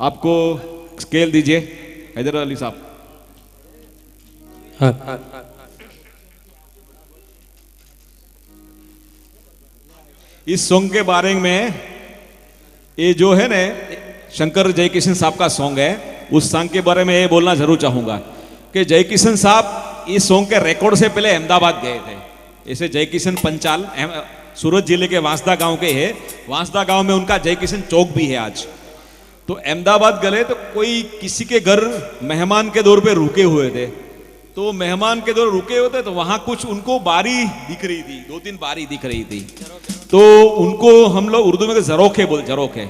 आपको स्केल दीजिए हैदर अली साहब। हाँ। इस सॉन्ग के बारे में, ये जो है ना शंकर जयकिशन साहब का सॉन्ग है, उस सॉन्ग के बारे में ये बोलना जरूर चाहूंगा कि जयकिशन साहब इस सॉन्ग के रिकॉर्ड से पहले अहमदाबाद गए थे। ऐसे जयकिशन पंचाल सूरत जिले के वांसदा गांव के है, वांसदा गांव में उनका जयकिशन चौक भी है आज। तो अहमदाबाद गए तो कोई किसी के घर मेहमान के दौर पे रुके हुए थे, तो मेहमान के दौर रुके होते तो वहां कुछ उनको बारी दिख रही थी, 2-3 बारी दिख रही थी, तो उनको हम लोग उर्दू में जरोखे बोल, जरोखे।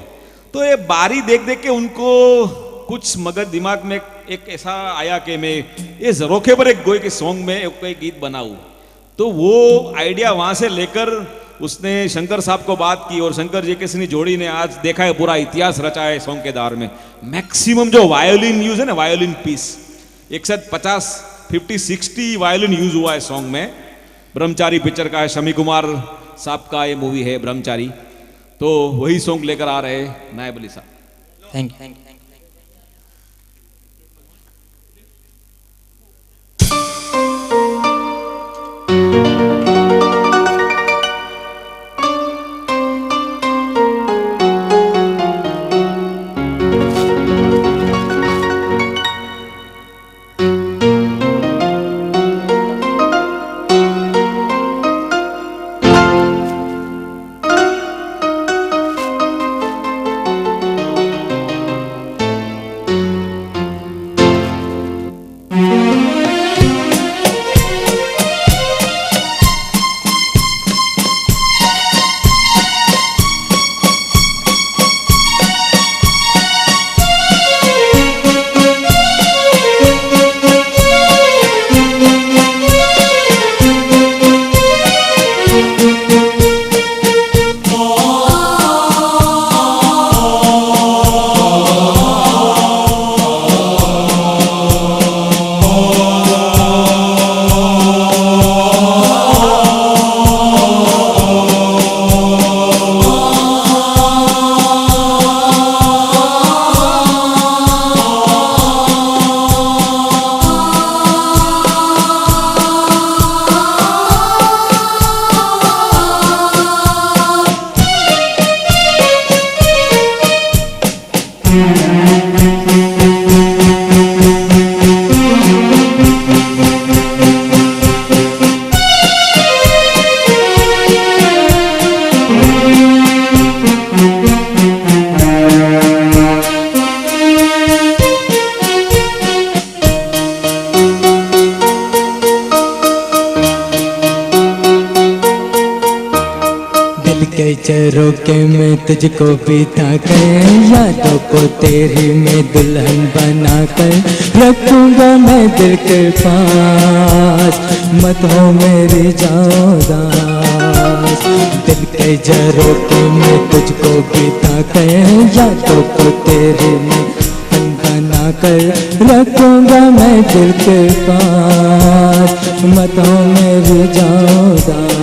तो ये बारी देख देख के उनको कुछ मगज दिमाग में एक ऐसा आया कि मैं ये जरोखे पर एक गोई के सॉन्ग में कोई गीत बनाऊं। तो वो आइडिया वहां से लेकर उसने शंकर साहब को बात की, और शंकर जी किसी जोड़ी ने आज देखा है पूरा इतिहास रचा है सॉन्ग के दार में। मैक्सिमम जो वायोलिन यूज है ना, वायोलिन पीस, 150, 50, 60 वायोलिन यूज हुआ है सॉन्ग में। ब्रह्मचारी पिक्चर का है, शमी कुमार साहब का ये मूवी है ब्रह्मचारी। तो वही सॉन्ग लेकर आ रहे हैं नायब अली साहब। Thank you. चरो के मैं तुझको बिता कर, यादों को तेरी मैं दुल्हन बना कर रखूंगा मैं दिल के पास, मत हो मेरी जाओ दास। दिल के जरो के मैं तुझको बिता कर, यादों को तेरी मैं बना कर रखूंगा मैं दिल के पास, मत हो मेरी जाओ दास।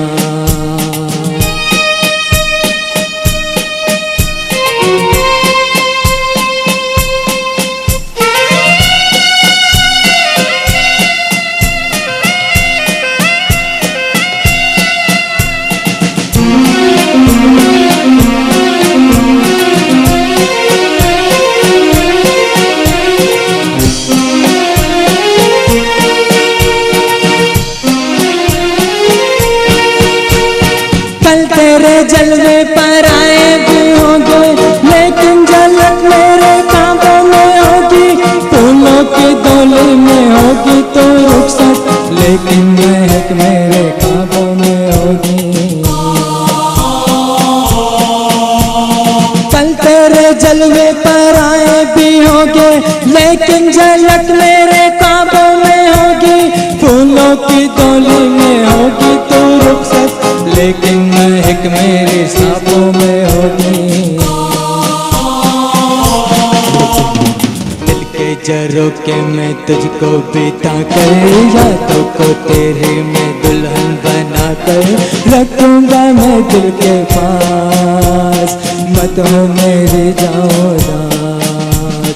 जलवे पर आए भी होंगे लेकिन झलक मेरे कांधों में होगी, फूलों की डोली में होगी तो रुखसत, लेकिन महक मेरे कांधों में होगी। पल तेरे जलवे पर आए भी होंगे लेकिन झलक मेरे कांधों में होगी, फूलों की डोली में होगी तो रुखसत, लेकिन महक मेरे सांपों में होगी। दिल के जरो के मैं तुझको बिता कर, यादों को तेरे मैं दुल्हन बना कर रखूंगा मैं दिल के पास, मत हो मेरी जाओ दास।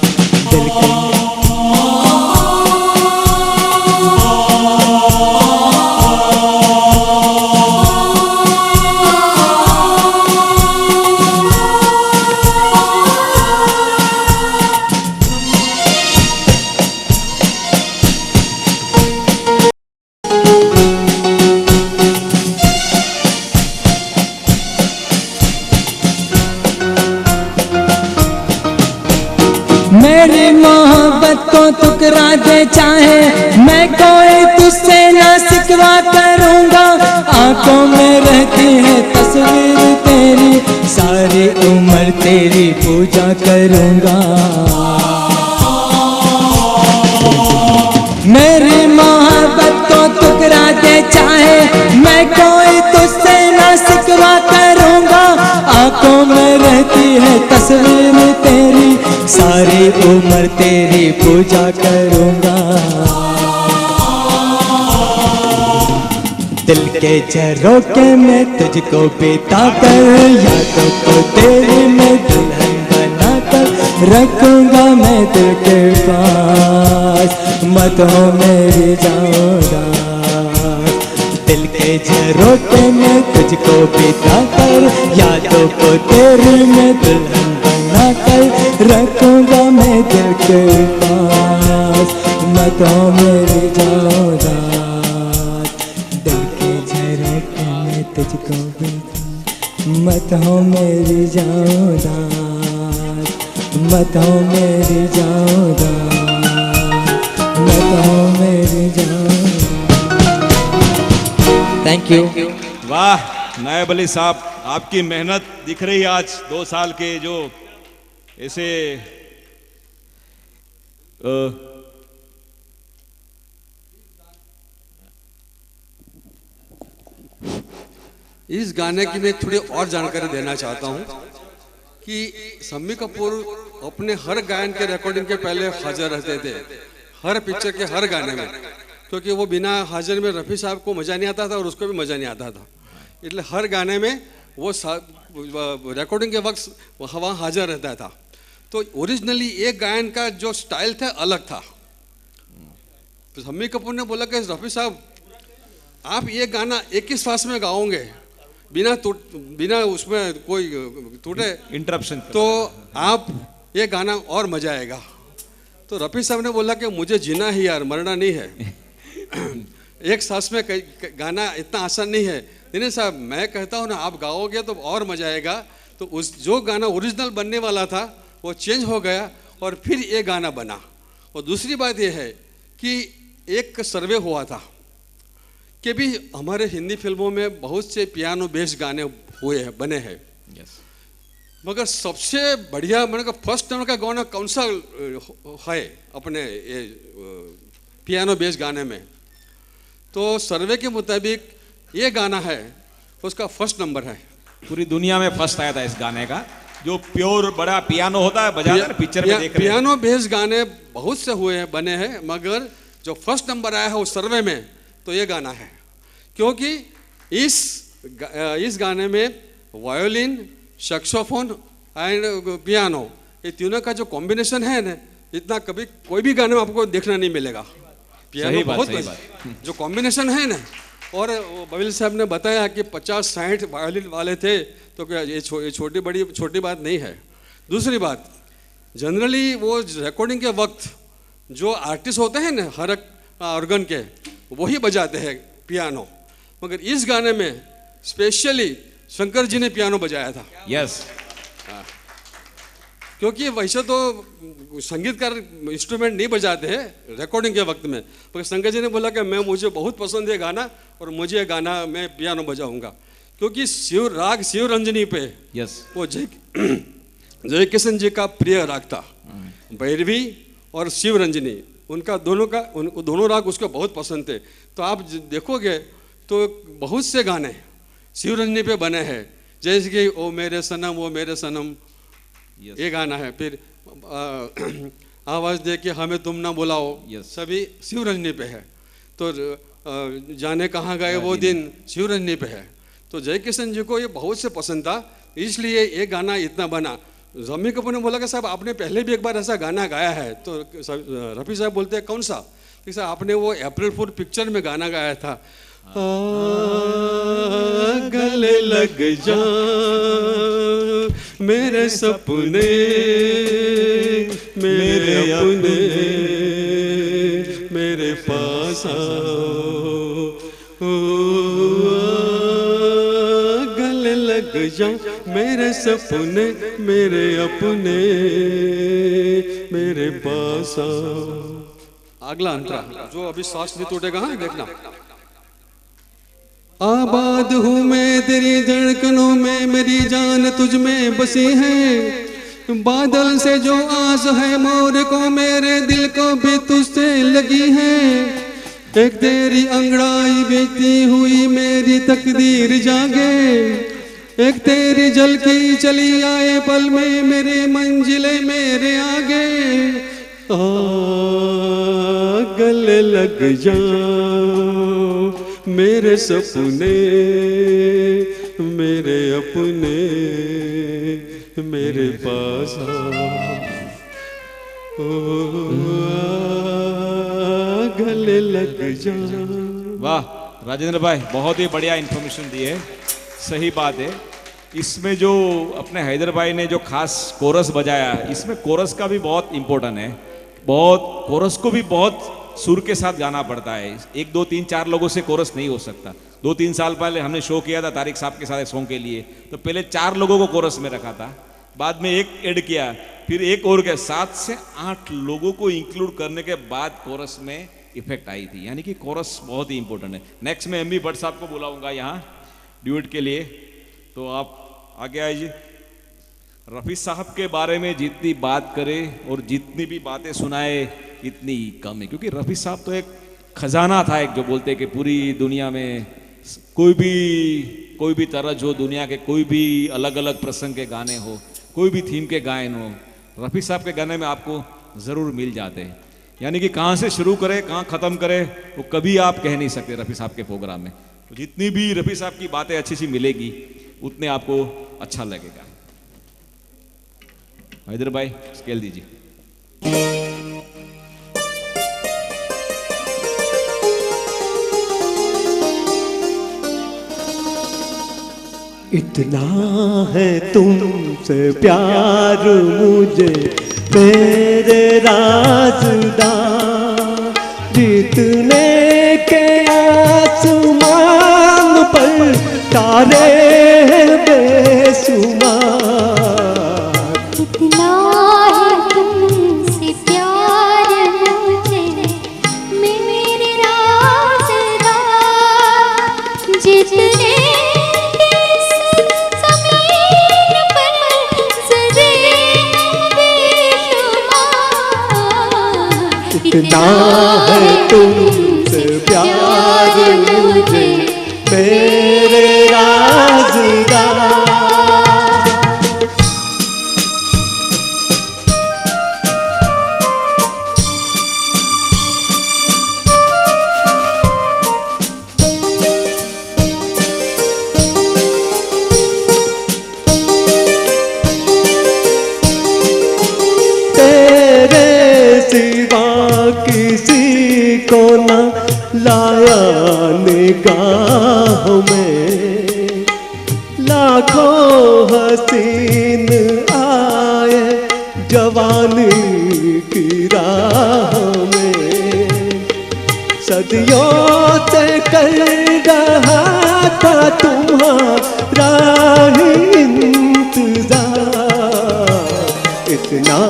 मेरी मोहब्बत को ठुकरा दे चाहे, मैं कोई तुझसे ना सिकवा करूँगा। आंखों में रहती है तस्वीर तेरी, सारी उम्र तेरी पूजा करूँगा। मेरी मोहब्बत को ठुकरा दे चाहे, मैं कोई तुझसे ना सिकवा करूँगा। आंखों में रहती है तस्वीर तेरी, सारी उम्र तेरी पूजा करूँगा। दिल के झरोखे में तुझको बिता कर, यादों को तेरी मैं दुल्हन बना कर रखूँगा मैं दिल के पास, मत हो मेरी जाऊँगा। दिल के झरोखे में तुझको बिता कर, यादों को तेरी मैं दुल्हन बना कर रखूँगा मैं दिल के पास, मत हो मेरी जाऊँगा। दिल के झरोखे में तुझको बिता, मत हो मेरी जाऊँगा, मत हो मेरी जाऊँगा, मत हो मेरी जाऊँगा। Thank you. वाह नायब अली साहब, आपकी मेहनत दिख रही है आज 2 साल के जो ऐसे इस गाने की मैं थोड़ी और जानकारी देना चाहता हूँ कि शम्मी कपूर अपने हर गायन के रिकॉर्डिंग के पहले हाजिर रहते थे, हर पिक्चर के हर गाने में, क्योंकि वो बिना हाजिर में रफ़ी साहब को मज़ा नहीं आता था और उसको भी मज़ा नहीं आता था। इसलिए हर गाने में वो रिकॉर्डिंग के वक्त वहाँ हाजिर रहता था। तो ओरिजिनली एक गायन का जो स्टाइल था अलग था। तो शम्मी कपूर ने बोला कि रफ़ी साहब आप ये गाना एक ही श्वास में गाओगे बिना उसमें कोई टूटे इंटरप्शन, तो आप ये गाना और मजा आएगा। तो रफ़ी साहब ने बोला कि मुझे जीना ही यार, मरना नहीं है। एक सांस में गाना इतना आसान नहीं है। नहीं साहब, मैं कहता हूँ ना, आप गाओगे तो और मजा आएगा। तो उस जो गाना ओरिजिनल बनने वाला था वो चेंज हो गया और फिर ये गाना बना। और दूसरी बात ये है कि एक सर्वे हुआ था कि भी हमारे हिंदी फिल्मों में बहुत से पियानो बेस्ड गाने बने हैं, मगर सबसे बढ़िया मैंने कहा फर्स्ट नंबर का गाना कौन सा है अपने ये पियानो बेस्ड गाने में? तो सर्वे के मुताबिक ये गाना है, उसका फर्स्ट नंबर है। पूरी दुनिया में फर्स्ट आया था इस गाने का, जो प्योर बड़ा पियानो होता है बजाता है, पिक्चर में देख रहे हैं। पियानो बेस्ड गाने बहुत से बने हैं, मगर जो फर्स्ट नंबर आया है उस सर्वे में तो ये गाना है। क्योंकि इस गाने में वायोलिन, सैक्सोफोन एंड पियानो, ये तीनों का जो कॉम्बिनेशन है ना, इतना कभी कोई भी गाने में आपको देखना नहीं मिलेगा। पियानो बहुत जो कॉम्बिनेशन है ना, और बबील साहब ने बताया कि 50-60 वायोलिन वाले थे, तो क्या ये छोटी बात नहीं है। दूसरी बात, जनरली वो रिकॉर्डिंग के वक्त जो आर्टिस्ट होते हैं ना हर ऑर्गन के, वही बजाते हैं पियानो, मगर इस गाने में स्पेशली शंकर जी ने पियानो बजाया था। यस, क्योंकि वैसे तो संगीतकार इंस्ट्रूमेंट नहीं बजाते हैं रिकॉर्डिंग के वक्त में, मगर शंकर जी ने बोला कि मुझे बहुत पसंद है गाना और मुझे ये गाना मैं पियानो बजाऊंगा। क्योंकि राग शिव रंजनी पे वो जय किशन जी का प्रिय राग था, भैरवी और शिव रंजनी, उनका दोनों राग उसको बहुत पसंद थे। तो आप देखोगे तो बहुत से गाने शिव रंजनी पे बने हैं, जैसे कि ओ मेरे सनम ये गाना है, फिर आवाज़ दे के हमें तुम ना बुलाओ, सभी शिव रंजनी पे है। तो जाने कहाँ गए वो दिन शिव रंजनी पे है। तो जय किशन जी को ये बहुत से पसंद था, इसलिए ये गाना इतना बना। शम्मी कपूर ने बोला कि साहब आपने पहले भी एक बार ऐसा गाना गाया है। तो रफ़ी साहब बोलते हैं कौन सा? कि साहब आपने वो अप्रैल फूल पिक्चर में गाना गाया था, गले लग जा मेरे सपने मेरे अपने मेरे पास आओ, गले लग जा मेरे सपने मेरे अपने मेरे पास आओ। अगला अंतरा जो अभी सांस नहीं टूटेगा, हाँ देखना। आबाद हूँ मैं तेरी धड़कनों में, मेरी जान तुझ में बसी है। बादल से जो आस है मोर को, मेरे दिल को भी तुझसे लगी है। एक तेरी अंगड़ाई बीती हुई मेरी तकदीर जागे। एक तेरी झलकी चली आए पल में, मेरे मंजिले मेरे आगे। गले लग जाओ मेरे सपने, मेरे अपने, मेरे पास आओ। गले लग जाओ। वाह राजेंद्र भाई, बहुत ही बढ़िया इंफॉर्मेशन दी है, सही बात है। इसमें जो अपने हैदर भाई ने जो खास कोरस बजाया, इसमें कोरस का भी बहुत इम्पोर्टेंट है। बहुत कोरस को भी बहुत सुर के साथ गाना पड़ता है। 1 2 3 4 लोगों से कोरस नहीं हो सकता। 2-3 साल पहले हमने शो किया था तारिक साहब के साथ एक सॉन्ग के लिए, तो पहले 4 लोगों को कोरस में रखा था, बाद में एक ऐड किया, फिर एक और के 7 से 8 लोगों को इंक्लूड करने के बाद कोरस में इफेक्ट आई थी। यानी कि कोरस बहुत ही इंपॉर्टेंट है। नेक्स्ट में एमबी भट्ट साहब को बुलाऊंगा यहाँ ड्यूट के लिए, तो आप आगे आइए। रफ़ी साहब के बारे में जितनी बात करें और जितनी भी बातें सुनाए इतनी कम है, क्योंकि रफ़ी साहब तो एक खजाना था, एक जो बोलते हैं कि पूरी दुनिया में कोई भी तरज हो, दुनिया के कोई भी अलग अलग प्रसंग के गाने हो, कोई भी थीम के गायन हो, रफ़ी साहब के गाने में आपको ज़रूर मिल जाते हैं। यानी कि कहाँ से शुरू करें कहाँ ख़त्म करें वो कभी आप कह नहीं सकते रफ़ी साहब के प्रोग्राम में। तो जितनी भी रफ़ी साहब की बातें अच्छी सी मिलेगी उतने आपको अच्छा लगेगा। हैदर भाई स्केल दीजिए। इतना है तुमसे प्यार मुझे मेरे राज़दार, जितने के आसमान पर तारे हैं बेशुमार। इतना है तुमसे प्यार मुझे मेरे राज़दार, जितने इतना है तुमसे प्यार मुझे मेरे राज़दार। किसी को न लाया निगाह में, लाखों हसीन आए जवानी की राह में। सदियों से कर रहा था तुम्हारा ही इंतजार। इतना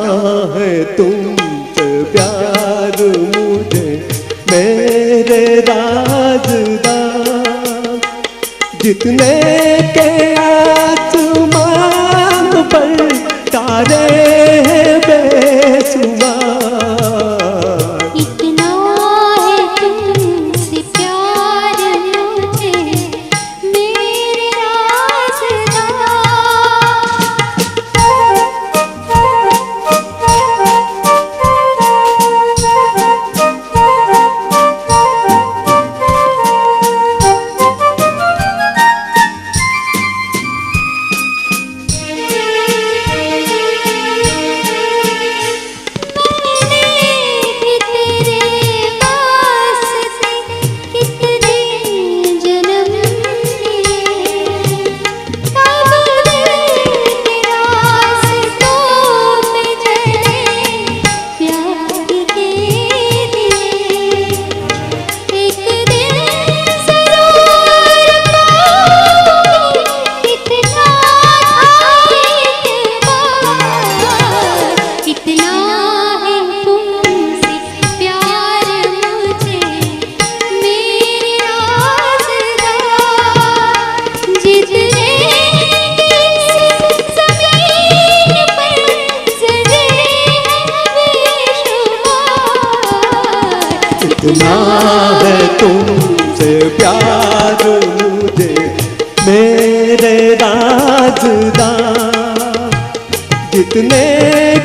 है तुमसे प्यार मुझे मेरे राज़दार, जितने के आसमान पर तारे हैं बेशुमार। इतना है तुमसे प्यार मुझे मेरे राज़दार। जितना है तुमसे प्यार मुझे मेरे राजदार, जितने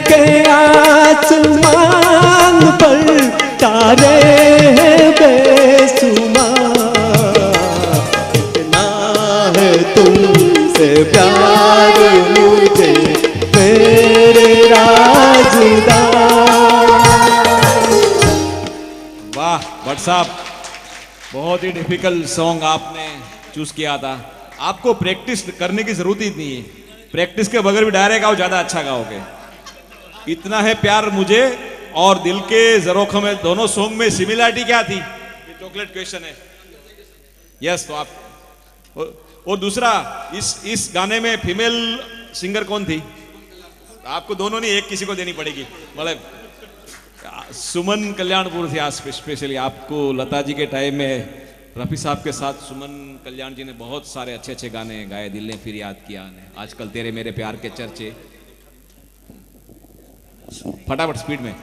के आसमान पर तारे हैं बेशुमार, जितना है तुमसे प्यार मुझे मेरे राजदार। वाह भट्ट साहब, बहुत ही डिफिकल्ट सॉन्ग आपने चूज किया था। आपको प्रैक्टिस करने की जरूरत ही नहीं है, प्रैक्टिस के बगैर भी डायरेक्ट गाओ, ज्यादा अच्छा गाओगे। इतना है प्यार मुझे और दिल के ज़रोख़ों में, दोनों सॉन्ग में सिमिलरिटी क्या थी? ये चॉकलेट क्वेश्चन है। यस, तो आप और दूसरा, इस गाने में फीमेल सिंगर कौन थी? आपको दोनों नहीं, एक किसी को देनी पड़ेगी। मतलब सुमन कल्याणपुर थी। आज स्पेशली आपको लता जी के टाइम में रफ़ी साहब के साथ सुमन कल्याण जी ने बहुत सारे अच्छे अच्छे गाने गाए। दिल ने फिर याद किया ने, आजकल तेरे मेरे प्यार के चर्चे। फटाफट स्पीड में।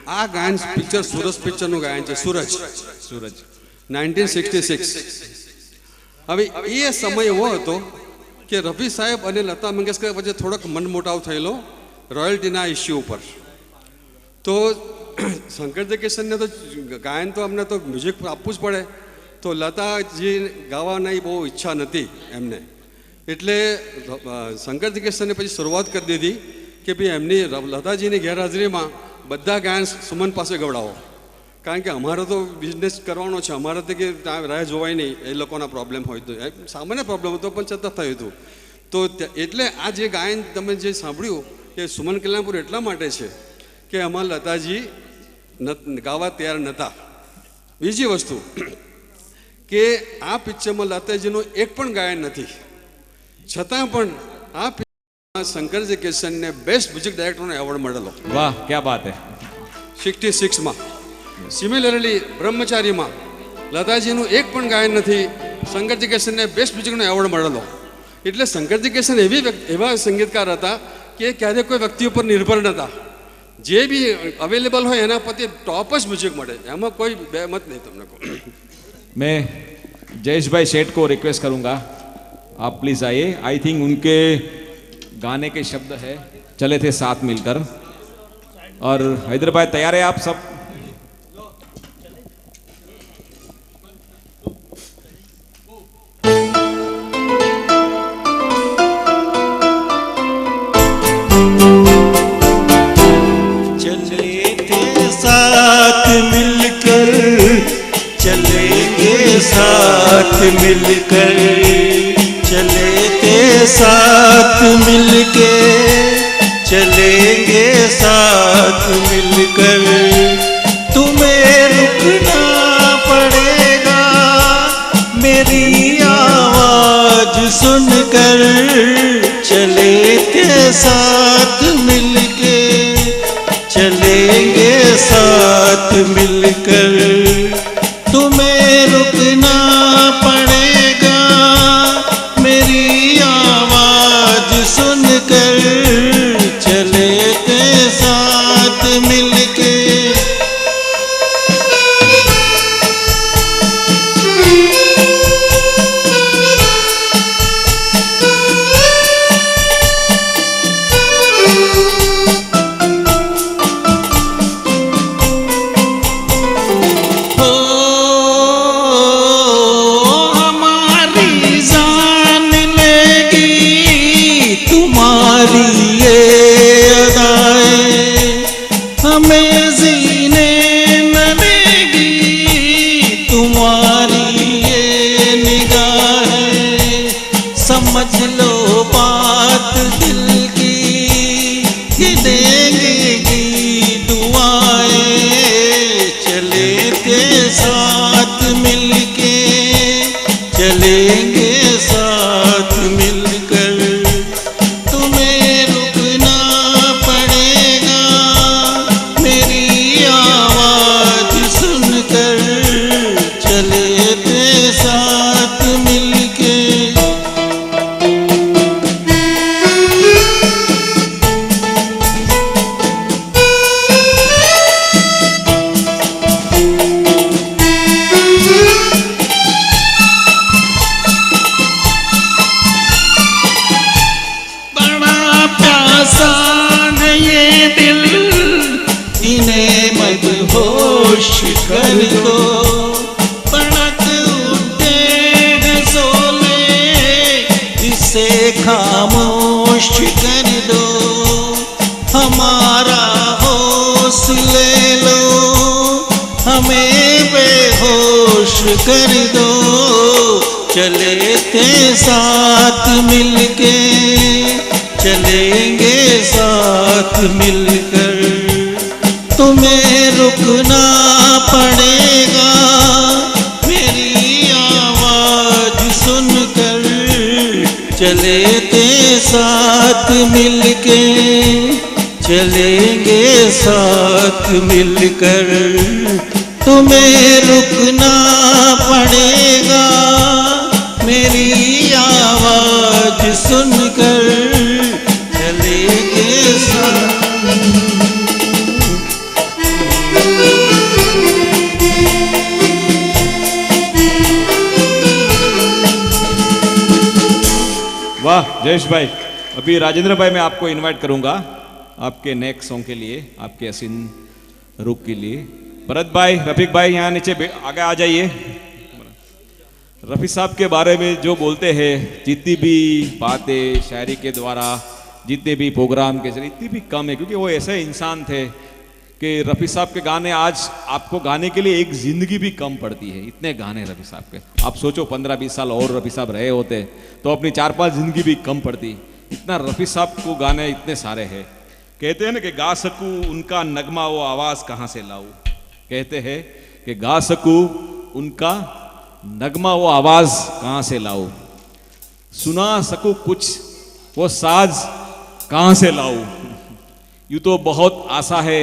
આ ગાયન પિક્ચર સુરજ પિક્ચરનું ગાયન છે, સૂરજ 1966. હવે એ સમય એવો હતો કે રફી સાહેબ અને લતા મંગેશકર વચ્ચે થોડોક મનમોટાવ થયેલો રોયલ્ટીના ઇસ્યુ ઉપર. તો શંકર જયકિશનને તો ગાયન તો અમને તો મ્યુઝિક આપવું જ પડે. તો લતાજી ગાવાની બહુ ઈચ્છા નથી એમને, એટલે શંકર જયકિશને પછી શરૂઆત કરી દીધી કે ભાઈ એમની લતાજીની ગેરહાજરીમાં બધા ગાયન સુમન પાસે ગવડાવો, કારણ કે અમારો તો બિઝનેસ કરવાનો છે, અમારે તો કે રાહ જોવાય નહીં, એ લોકોના પ્રોબ્લેમ હોય તો સામાન્ય પ્રોબ્લેમ હતો પણ છતાં થયું હતું. તો એટલે આ જે ગાયન તમે જે સાંભળ્યું એ સુમન કલ્યાણપુર એટલા માટે છે કે આમાં લતાજી ગાવા તૈયાર નહોતા. બીજી વસ્તુ કે આ પિક્ચરમાં લતાજીનું એક પણ ગાયન નથી, છતાં પણ આ શંકર જયકિશનને બેસ્ટ મ્યુઝિક ડાયરેક્ટરનો એવોર્ડ મળેલો. વાહ, ક્યા બાત હે. 66માં. સિમિલરલી બ્રહ્મચારીમાં લતાજીનું એક પણ ગાયન નથી, શંકર જયકિશનને બેસ્ટ મ્યુઝિકનો એવોર્ડ મળેલો. એટલે શંકર જયકિશન એવા સંગીતકાર હતા કે ક્યારેય કોઈ વ્યક્તિ ઉપર નિર્ભર નહોતા. જે બી અવેલેબલ હોય એના પરથી ટોપ જ મ્યુઝિક મળે, એમાં કોઈ બેમત નહીં. તમને કહું, मैं जयेश भाई सेठ को रिक्वेस्ट करूंगा, आप प्लीज आइए. आई थिंक उनके गाने के शब्द है चले थे साथ मिलकर. और हैदराबाद तैयार है आप सब? चले थे साथ मिलकर, चलेंगे साथ मिलकर, चले थे साथ मिलके, चलेंगे साथ मिलकर. तुम्हें रुकना पड़ेगा मेरी आवाज सुनकर, चले थे साथ मिलके, चलेंगे साथ मिलकर. तुम्हें रुकना पड़ेगा मेरी आवाज सुनकर, चले थे साथ मिलके. समझ लो बात दिल की, कि देंगी दुआएं. चले थे साथ मिलके, चलेंगे साथ मिलकर. तुम्हें रुकना पड़ेगा मेरी आवाज इन्हें मदहोश कर दो, पड़क उठे हैं सोले, इसे खामोश कर दो, हमारा होश ले लो, हमें बेहोश कर दो, चले थे साथ मिलके, चलेंगे साथ मिलकर, तुम्हें रुकना पड़ेगा मेरी आवाज सुनकर, चले थे साथ मिलके, चलेंगे साथ मिलकर, तुम्हें रुकना पड़ेगा मेरी आवाज सुनकर, चलेंगे साथ। वाह जयेश भाई। अभी राजेंद्र भाई मैं आपको इनवाइट करूंगा आपके नेक्स्ट सॉन्ग के लिए, आपके हसीन रुख के लिए। भरत भाई, रफीक भाई यहाँ नीचे आगे आ जाइए। रफ़ी साहब के बारे में जो बोलते हैं, जितनी भी बातें शायरी के द्वारा, जितने भी प्रोग्राम के जरिए, इतनी भी कम है, क्योंकि वो ऐसे इंसान थे कि रफ़ी साहब के गाने आज आपको गाने के लिए एक ज़िंदगी भी कम पड़ती है, इतने गाने रफ़ी साहब के। आप सोचो 15-20 साल और रफ़ी साहब रहे होते तो अपनी 4-5 ज़िंदगी भी कम पड़ती। इतना रफ़ी साहब को गाने इतने सारे हैं। कहते हैं ना कि गा सकूँ उनका नगमा वो आवाज़ कहाँ से लाऊं, कहते हैं कि गा सकूँ उनका नगमा वो आवाज़ कहाँ से लाऊं, सुना सकूँ कुछ वो साज कहाँ से लाऊं, यूँ तो बहुत आशा है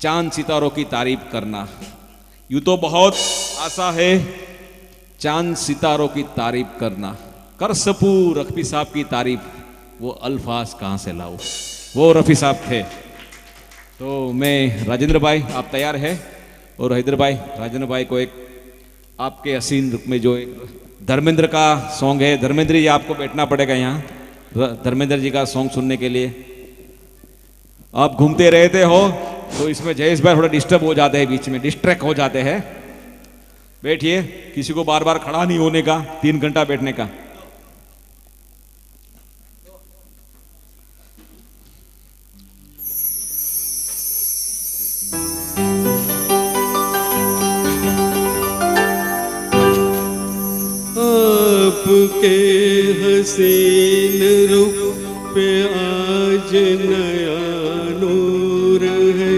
चांद सितारों की तारीफ करना, यूँ तो बहुत आशा है चांद सितारों की तारीफ करना, कर सकूँ रफ़ी साहब की तारीफ वो अल्फाज कहाँ से लाऊं। वो रफ़ी साहब थे। तो मैं राजेंद्र भाई आप तैयार है, और हैदर भाई, राजेंद्र भाई को एक आपके हसीन रुख में जो एक धर्मेंद्र का सॉन्ग है, धर्मेंद्र जी आपको बैठना पड़ेगा यहाँ धर्मेंद्र जी का सॉन्ग सुनने के लिए। आप घूमते रहते हो तो इसमें जयेश भाई थोड़ा डिस्टर्ब हो जाते हैं, बीच में डिस्ट्रैक्ट हो जाते हैं। बैठिए, किसी को बार बार खड़ा नहीं होने का, 3 घंटा बैठने का। आपके हसीन रुख पे आज नया नूर है,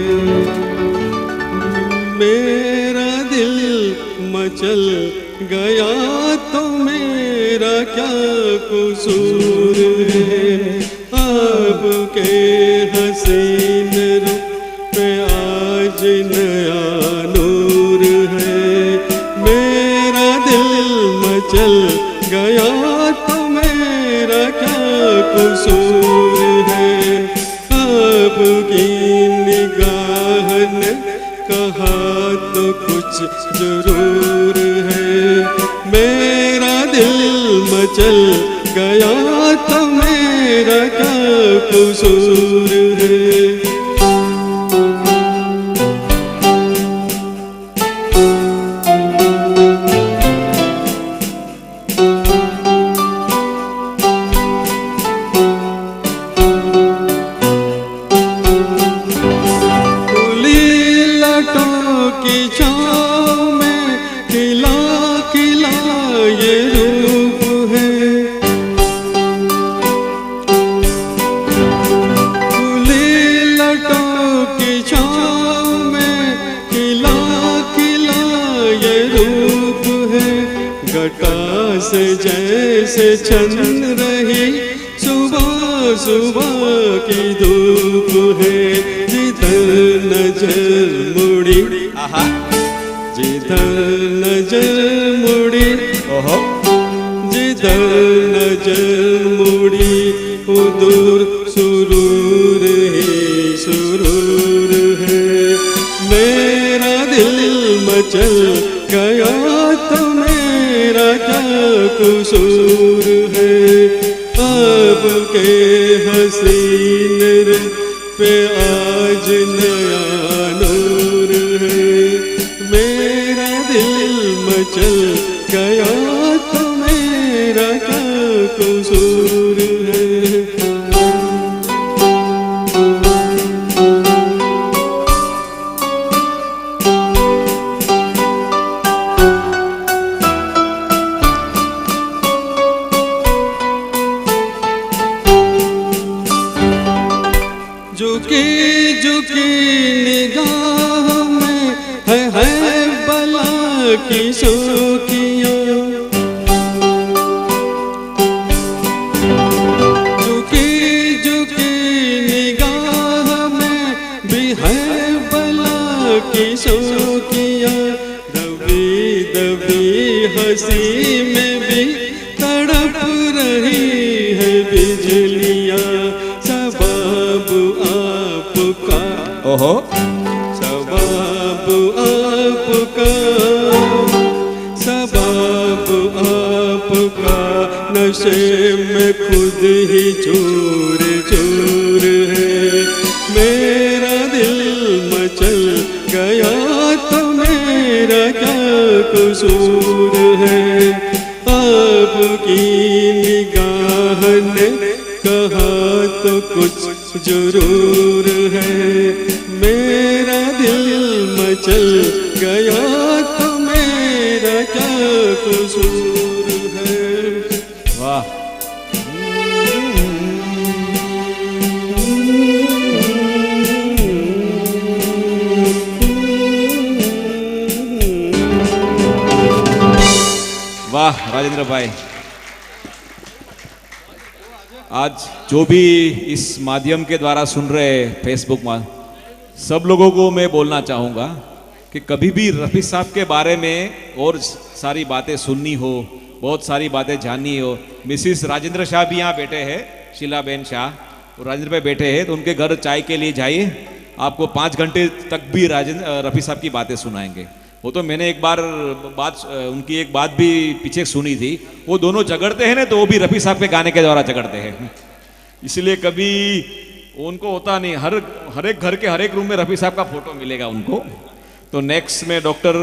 मेरा दिल मचल गया तो मेरा क्या कसूर है। आपके हसीन रुख पे आज नया नूर है, मेरा दिल मचल गया तो मेरा क्या कसूर है। आपकी निगाह ने कहा तो कुछ जरूर है, मेरा दिल मचल गया तो मेरा क्या कसूर है। जैसे छन रही सुबह सुबह की धूप है, जिधर नजर मुड़ी, जिधर नजर मुड़ी, जिधर नजर मुड़ी उधर सुरूर ही सुरूर है। मेरा दिल मचल गया तो मेरा क्या कसूर है। आपके हसीन रुख पे आज नया मचल गया तो मेरा क्या कसूर है। झुकी झुकी निगाह में है बला की सुखियाँ। झुकी झुकी निगाह में भी है बला की सुखियाँ। दबी दबी हंसी में भी तड़प रही है बिजलियाँ। सबब आपका, ओहो, सबब आपका, सबब आपका, नशे में खुद ही चूर चूर है। मेरा दिल मचल गया तो मेरा क्या कसूर है। आपकी निगाह ने कहा तो कुछ जरूर है। मेरा दिल मचल गया तो मेरा क्या कसूर है। वाह, वाह राजेंद्र भाई। आज जो भी इस माध्यम के द्वारा सुन रहे फेसबुक में सब लोगों को मैं बोलना चाहूँगा कि कभी भी रफ़ी साहब के बारे में और सारी बातें सुननी हो, बहुत सारी बातें जाननी हो, मिसिस राजेंद्र शाह भी यहाँ बैठे हैं, शीलाबेन शाह और राजेंद्र भाई बैठे हैं, तो उनके घर चाय के लिए जाइए। आपको 5 घंटे तक भी रफ़ी साहब की बातें सुनाएंगे। वो तो मैंने एक बार उनकी एक बात भी पीछे सुनी थी। वो दोनों झगड़ते हैं ना, तो वो भी रफ़ी साहब के गाने के द्वारा झगड़ते हैं, इसलिए कभी उनको होता नहीं। हर एक घर के हर एक रूम में रफ़ी साहब का फोटो मिलेगा उनको। तो नेक्स्ट में डॉक्टर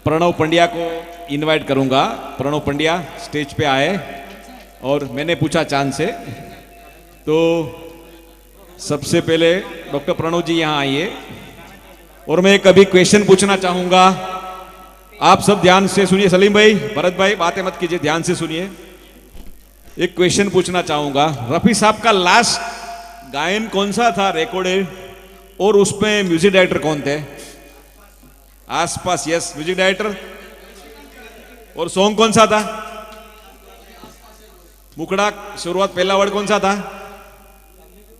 प्रणव पंड्या को इनवाइट करूंगा। प्रणव पंड्या स्टेज पे आए और मैंने पूछा चांद से, तो सबसे पहले डॉक्टर प्रणव जी यहाँ आइए और मैं एक अभी क्वेश्चन पूछना चाहूंगा। आप सब ध्यान से सुनिए। सलीम भाई, भरत भाई, बातें मत कीजिए, ध्यान से सुनिए। एक क्वेश्चन पूछना चाहूंगा। रफ़ी साहब का लास्ट गायन कौन सा था रिकॉर्डेड, और उसमें म्यूजिक डायरेक्टर कौन थे? आसपास, यस, म्यूजिक डायरेक्टर। और सॉन्ग कौन सा था? मुखड़ा शुरुआत, पहला वर्ड कौन सा था?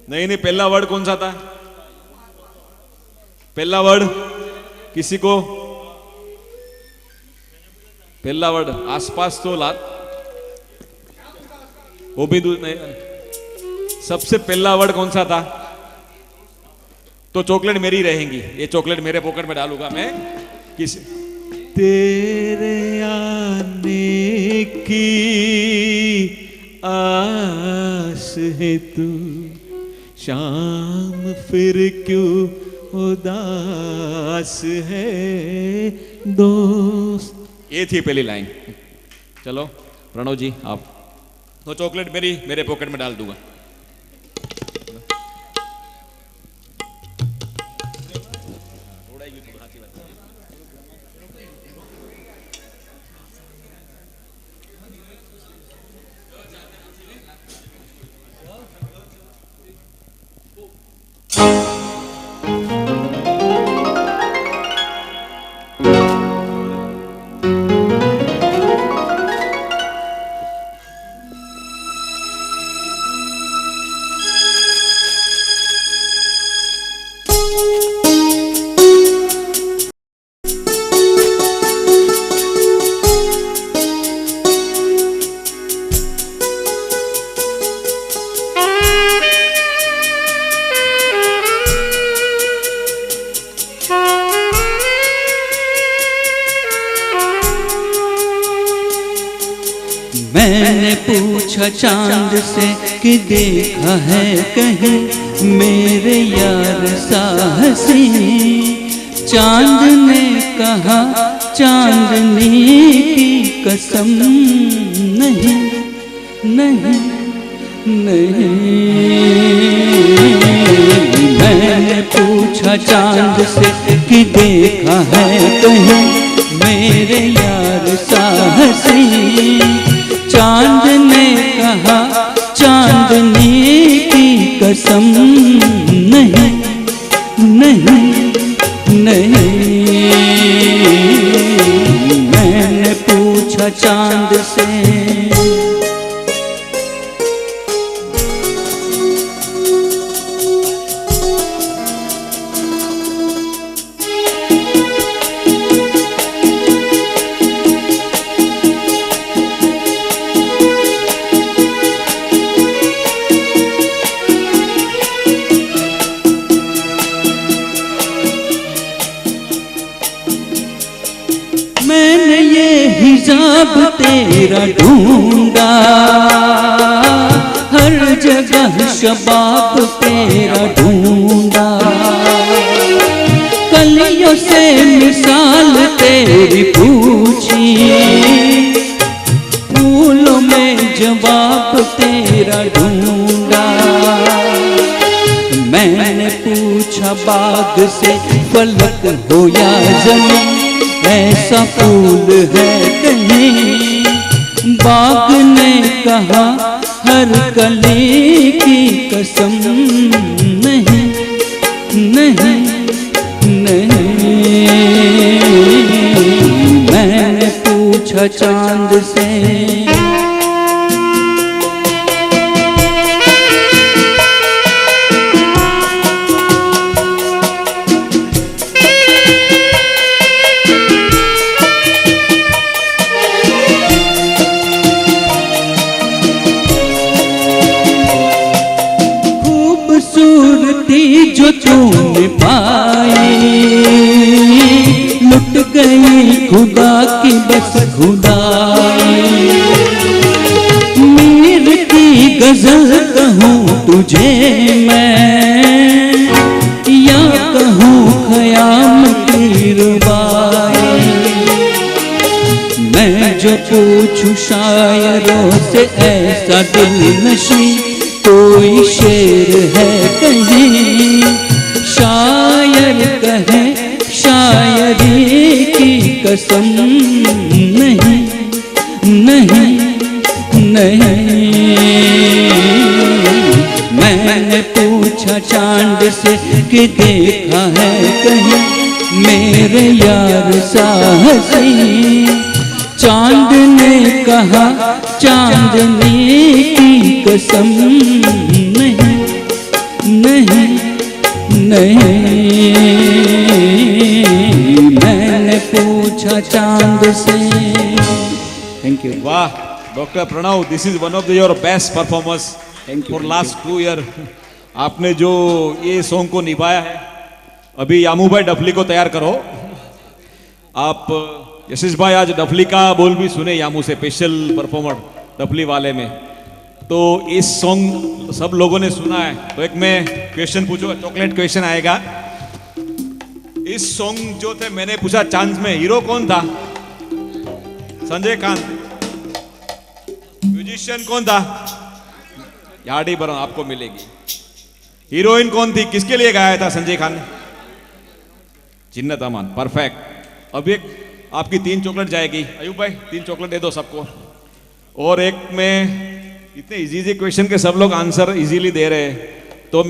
नहीं, पहला वर्ड कौन सा था? पहला वर्ड किसी को? पहला वर्ड आसपास तो ला, वो भी नहीं। सबसे पहला वर्ड कौन सा था? तो चॉकलेट मेरी रहेंगी, ये चॉकलेट मेरे पॉकेट में डालूंगा मैं। किस तेरे आने की आस है तू, शाम फिर क्यों उदास है दोस्त। ये थी पहली लाइन। चलो प्रणव जी आप, तो चॉकलेट मेरे पॉकेट में डाल दूंगा। मैंने पूछा चांद से कि देखा है कहीं मेरे यार सा हसीं। चांद ने कहा चांदनी की कसम, नहीं नहीं नहीं। मैंने पूछा चांद से कि देखा है कहीं मेरे यार सा हंसी, चांद ने कहा चांदनी की कसम, नहीं नहीं नहीं। मैंने पूछा चांद से। मैंने ये हिजाब तेरा ढूंढा, हर जगह शबाब तेरा ढूंढा, कलियों से मिसाल तेरी पूछी, फूलों में जवाब तेरा ढूंढा। मैंने पूछा बाग से फलक हो या ज़मीन, ऐसा फूल है कहीं, बाग ने कहा हर कली की कसम, नहीं नहीं नहीं। मैंने पूछा चांद से। जो तूने पाई लुट गई खुदा की बस खुदाई, मीर की गजल कहूँ तुझे मैं, या कहूँ ख़याम की रुबाई। मैं जो पूछूं शायरों से ऐसा दिल नशी, कोई शेर है कहीं, शायर कहे शायरी की कसम, नहीं नहीं नहीं। मैंने पूछा चांद से कि देखा है कहीं मेरे यार सा हंसी, चांद ने कहा चांदनी की कसम, नहीं नहीं नहीं। मैंने पूछा चांद से। Thank you. वाह doctor Pranav, this is one of your best performance for last 2 year. आपने जो ये सॉन्ग को निभाया है, अभी यामू भाई डफली को तैयार करो। आप यशिश भाई आज डफली का बोल भी सुने यामू से, स्पेशल परफॉर्मर डफली वाले में। तो इस सॉन्ग सब लोगों ने सुना है, तो एक मैं क्वेश्चन पूछूंगा, चॉकलेट क्वेश्चन आएगा। इस सॉन्ग जो थे मैंने पूछा चांस में, हीरो कौन था? संजय कांत। म्यूजिशियन कौन था? याडी बरन आपको मिलेगी। हीरोइन कौन थी, किसके लिए गाया था संजय खान ने? जिन्नत अमान। परफेक्ट। अब एक आपकी 3 चॉकलेट जाएगी। अयूब भाई 3 चॉकलेट दे दो सबको। और एक में इतने इजी क्वेश्चन के सब लोग आंसर इजीली दे रहे हैं, तो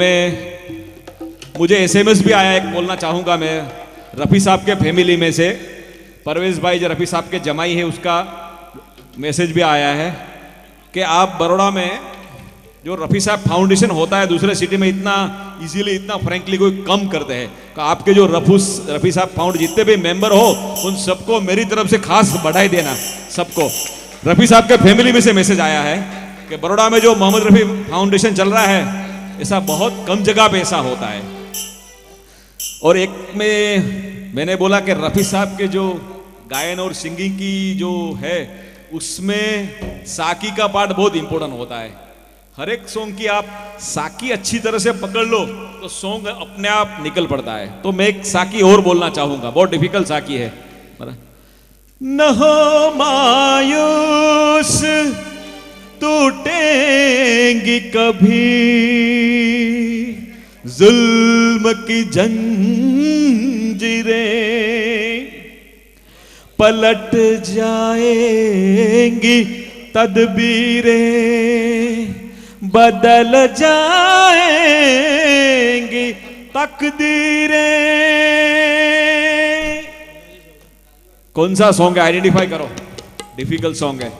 मुझे एसएमएस भी आया, एक बोलना चाहूँगा मैं। रफ़ी साहब के फैमिली में से परवेज भाई जो रफ़ी साहब के जमाई है, उसका मैसेज भी आया है कि आप बड़ौदा में जो रफ़ी साहब फाउंडेशन होता है दूसरे सिटी में इतना इजीली, इतना फ्रेंकली कोई कम करते हैं। आपके जो रफ़ी साहब फाउंड जितने भी मेंबर हो उन सबको मेरी तरफ से खास बधाई देना सबको। रफ़ी साहब के फैमिली में से मैसेज आया है कि बड़ौदा में जो मोहम्मद रफ़ी फाउंडेशन चल रहा है, ऐसा बहुत कम जगह पे ऐसा होता है। और एक में मैंने बोला कि रफ़ी साहब के जो गायन और सिंगिंग की जो है, उसमें साकी का पार्ट बहुत इंपॉर्टेंट होता है। हर एक सॉन्ग की आप साकी अच्छी तरह से पकड़ लो तो सॉन्ग अपने आप निकल पड़ता है। तो मैं एक साकी और बोलना चाहूंगा, बहुत डिफिकल्ट साकी है। न हो मायूस टूटेंगी कभी जुल्म की जंजीरें, पलट जाएंगी तदबीरें, बदल जाएंगी तकदीरें। कौन सा सॉन्ग है, आइडेंटिफाई करो। डिफिकल्ट सॉन्ग है।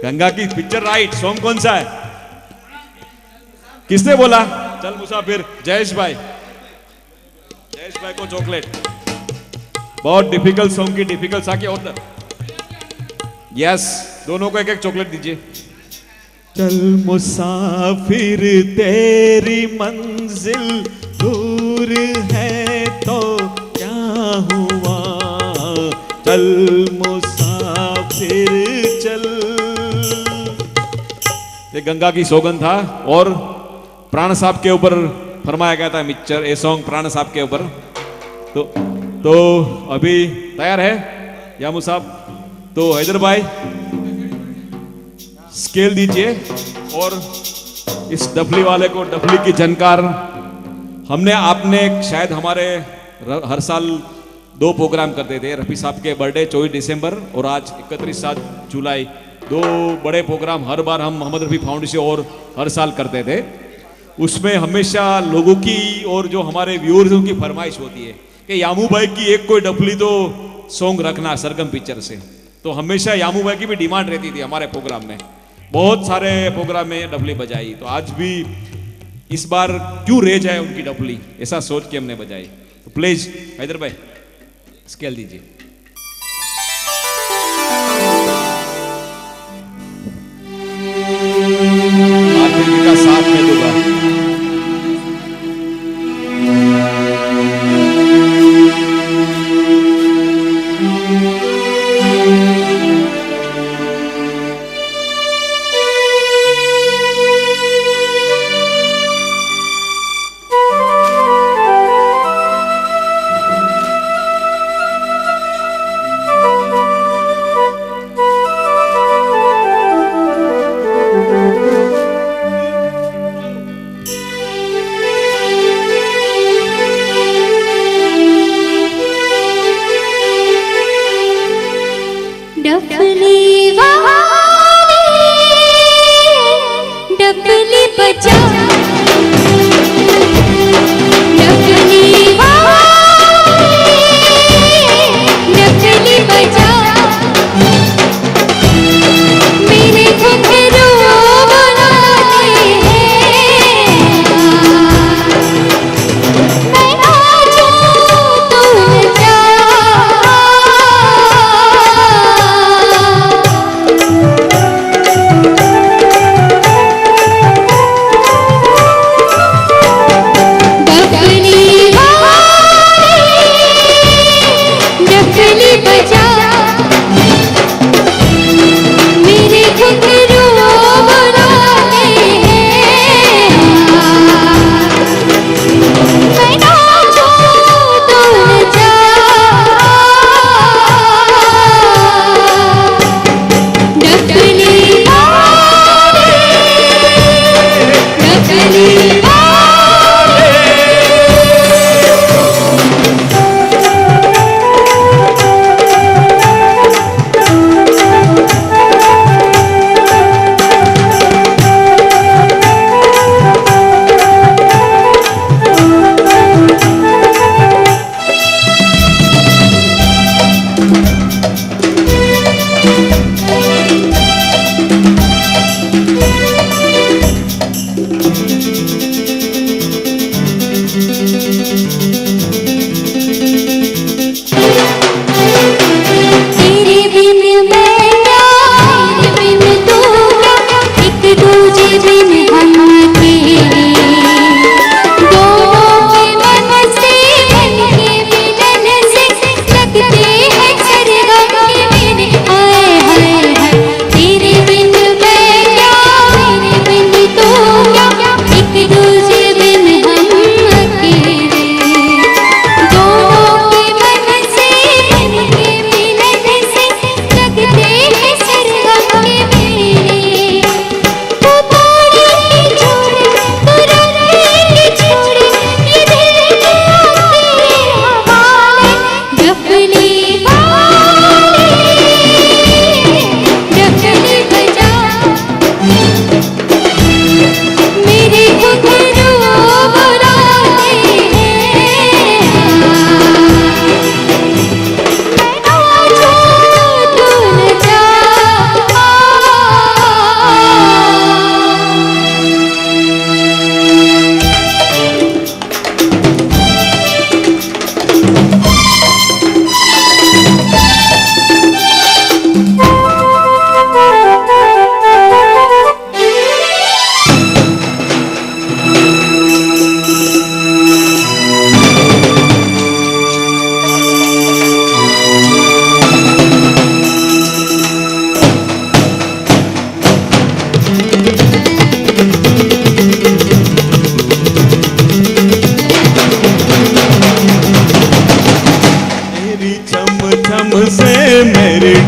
गंगा की पिक्चर राइट। सॉन्ग कौन सा है? किसने बोला? चल मुसाफिर। जयेश भाई, जयेश भाई को चॉकलेट। बहुत डिफिकल्ट सॉन्ग की डिफिकल्ट सा के ऑर्डर। यस, दोनों को एक एक चॉकलेट दीजिए। चल मुसाफिर तेरी मंजिल दूर है तो क्या हुआ, चल मुसाफिर चल। ये गंगा की सौगंध था और प्राण साहब के ऊपर फरमाया गया था मिक्सचर, ये सॉन्ग प्राण साहब के ऊपर। तो अभी तैयार है यामू साहब? तो हैदर भाई स्केल दीजिए और इस डफली वाले को डफली की झनकार। हमने आपने शायद हमारे हर साल 2 प्रोग्राम करते थे। रफ़ी साहब के बर्थडे 24 दिसंबर और आज 31 जुलाई, 2 बड़े प्रोग्राम हर बार हम मोहम्मद रफ़ी फाउंडेशन और हर साल करते थे। उसमें हमेशा लोगों की और जो हमारे व्यूअर्स उनकी फरमाइश होती है कि यामू भाई की एक कोई डफली तो सॉन्ग रखना सरगम पिक्चर से। तो हमेशा यामू भाई की भी डिमांड रहती थी हमारे प्रोग्राम में। बहुत सारे प्रोग्राम में डफली बजाई, तो आज भी इस बार क्यों रह जाए उनकी डफली, ऐसा सोच के हमने बजाई। तो प्लीज हैदर भाई स्केल दीजिए। का साथ में दूंगा।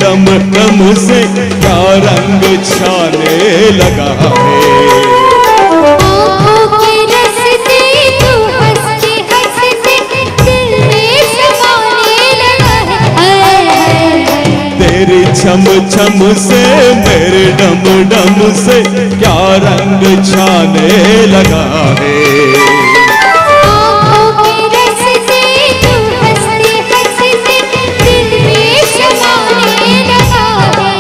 डम डम से क्या रंग छाने लगा है। आँखों के रस्ते तू हंसते हंसते दिल में समाने लगा है। तेरी छम छम से मेरे डम डम से क्या रंग छाने लगा है। आँखों के रस्ते तू हंसते हंसते दिल में समाने लगा है।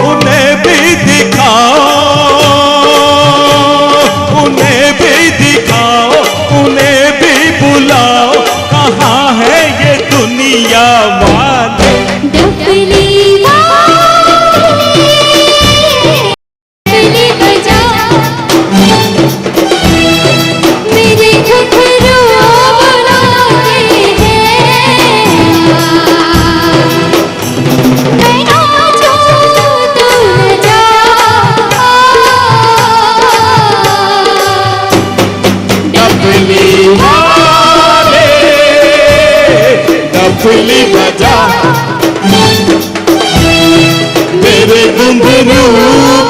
उन्हें भी दिखाओ, उन्हें भी दिखाओ, उन्हें भी बुलाओ, कहाँ है ये दुनिया वाले। डफली डफली बजा मेरे घुघरू बुलाते हैं। मैं नाचूं तू जा, डफली वाले डफली बजा मेरे घुंघरू